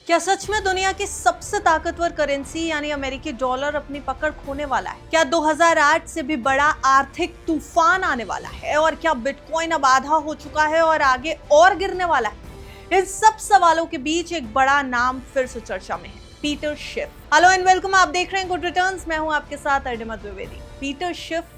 क्या सच में दुनिया की सबसे ताकतवर करेंसी यानी अमेरिकी डॉलर अपनी पकड़ खोने वाला है? क्या 2008 से भी बड़ा आर्थिक तूफान आने वाला है? और क्या बिटकॉइन अब आधा हो चुका है और आगे और गिरने वाला है? इन सब सवालों के बीच एक बड़ा नाम फिर से चर्चा में है, Peter Schiff. Hello and welcome, आप देख रहे हैं गुड रिटर्न्स। मैं हूं आपके साथ अर्डिमा द्विवेदी। पीटर शिफ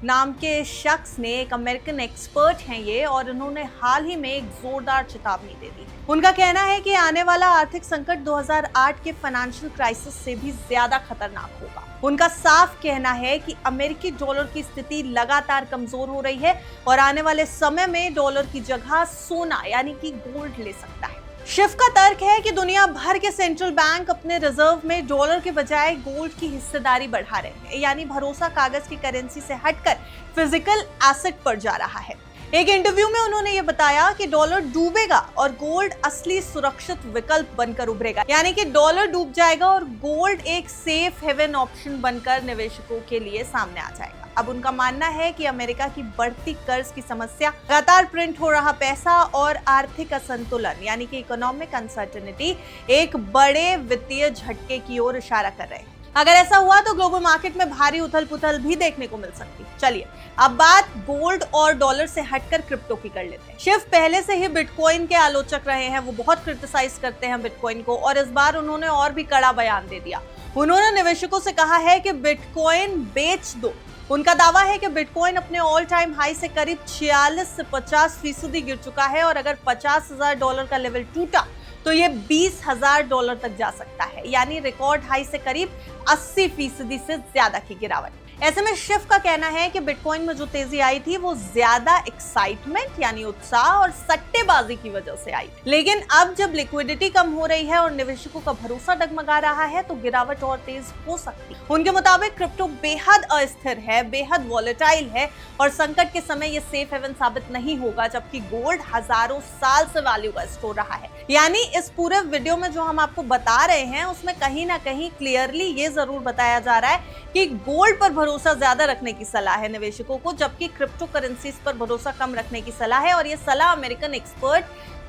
नाम के शख्स ने, एक अमेरिकन एक्सपर्ट हैं ये, और उन्होंने हाल ही में एक जोरदार चेतावनी दे दी। उनका कहना है कि आने वाला आर्थिक संकट 2008 के फाइनेंशियल क्राइसिस से भी ज्यादा खतरनाक होगा। उनका साफ कहना है कि अमेरिकी डॉलर की स्थिति लगातार कमजोर हो रही है और आने वाले समय में डॉलर की जगह सोना यानी कि गोल्ड ले सकता है। शिफ का तर्क है कि दुनिया भर के सेंट्रल बैंक अपने रिजर्व में डॉलर के बजाय गोल्ड की हिस्सेदारी बढ़ा रहे हैं, यानी भरोसा कागज की करेंसी से हटकर फिजिकल एसेट पर जा रहा है। एक इंटरव्यू में उन्होंने ये बताया कि डॉलर डूबेगा और गोल्ड असली सुरक्षित विकल्प बनकर उभरेगा, यानी कि डॉलर डूब जाएगा और गोल्ड एक सेफ हेवन ऑप्शन बनकर निवेशकों के लिए सामने आ जाएगा। अब उनका मानना है कि अमेरिका की बढ़ती कर्ज की समस्या, लगातार प्रिंट हो रहा पैसा और आर्थिक असंतुलन यानी कि इकोनॉमिक अनसर्टेनिटी एक बड़े वित्तीय झटके की ओर इशारा कर रहे हैं। अगर ऐसा हुआ तो ग्लोबल मार्केट में भारी उथल पुथल भी देखने को मिल सकती है। चलिए अब बात गोल्ड और डॉलर से हटकर क्रिप्टो की कर लेते हैं। शिफ पहले से ही बिटकॉइन के आलोचक रहे हैं, वो बहुत क्रिटिसाइज करते हैं बिटकॉइन को, और इस बार उन्होंने और भी कड़ा बयान दे दिया। उन्होंने निवेशकों से कहा है कि बिटकॉइन बेच दो। उनका दावा है कि बिटकॉइन अपने ऑल टाइम हाई से करीब 46 से 50% गिर चुका है और अगर $50,000 का लेवल टूटा तो ये $20,000 तक जा सकता है, यानी रिकॉर्ड हाई से करीब 80% से ज्यादा की गिरावट। ऐसे में शिफ का कहना है कि बिटकॉइन में जो तेजी आई थी वो ज्यादा एक्साइटमेंट यानी उत्साह और सट्टेबाजी की वजह से आई, लेकिन अब जब लिक्विडिटी कम हो रही है और निवेशकों का भरोसा डगमगा रहा है तो गिरावट और तेज हो सकती है। उनके मुताबिक क्रिप्टो बेहद अस्थिर है, बेहद वॉलेटाइल है और संकट के समय ये सेफ हेवन साबित नहीं होगा, जबकि गोल्ड हजारों साल से वैल्यू का स्टोर रहा है। यानी इस पूरे वीडियो में जो हम आपको बता रहे हैं उसमें कहीं ना कहीं क्लियरली ये जरूर बताया जा रहा है कि गोल्ड पर भरोसा ज्यादा रखने की सलाह है निवेशकों को, जबकि क्रिप्टो करेंसीज पर भरोसा कम रखने की सलाह है, और ये सलाह अमेरिकन एक्सपर्ट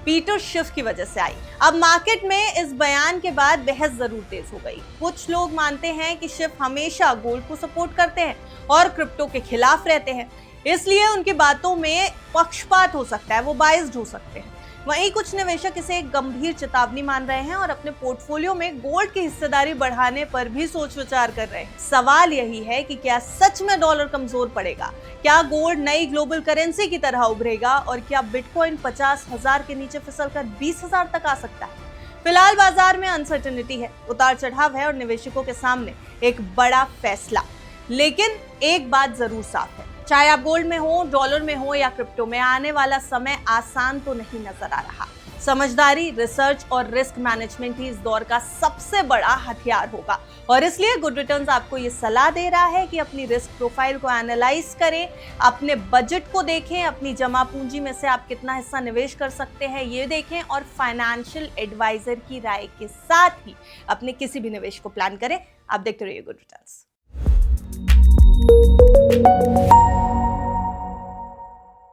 पीटर शिफ की वजह से आई। अब मार्केट में इस बयान के बाद बहस जरूर तेज हो गई। कुछ लोग मानते हैं कि शिफ हमेशा गोल्ड को सपोर्ट करते हैं और क्रिप्टो के खिलाफ रहते हैं, इसलिए उनकी बातों में पक्षपात हो सकता है, वो बायस्ड हो सकते हैं। वहीं कुछ निवेशक इसे एक गंभीर चेतावनी मान रहे हैं और अपने पोर्टफोलियो में गोल्ड की हिस्सेदारी बढ़ाने पर भी सोच विचार कर रहे हैं। सवाल यही है कि क्या सच में डॉलर कमजोर पड़ेगा, क्या गोल्ड नई ग्लोबल करेंसी की तरह उभरेगा और क्या बिटकॉइन 50,000 के नीचे फिसलकर 20,000 तक आ सकता है। फिलहाल बाजार में अनसर्टेनिटी है, उतार चढ़ाव है और निवेशकों के सामने एक बड़ा फैसला। लेकिन एक बात जरूर साफ है, चाहे आप गोल्ड में हो, डॉलर में हो या क्रिप्टो में, आने वाला समय आसान तो नहीं नजर आ रहा। समझदारी, रिसर्च और रिस्क मैनेजमेंट ही इस दौर का सबसे बड़ा हथियार होगा, और इसलिए गुड रिटर्न्स आपको ये सलाह दे रहा है कि अपनी रिस्क प्रोफाइल को एनालाइज करें, अपने बजट को देखें, अपनी जमा पूंजी में से आप कितना हिस्सा निवेश कर सकते हैं ये देखें, और फाइनेंशियल एडवाइजर की राय के साथ ही अपने किसी भी निवेश को प्लान करें। आप देखते रहिए गुड रिटर्न्स।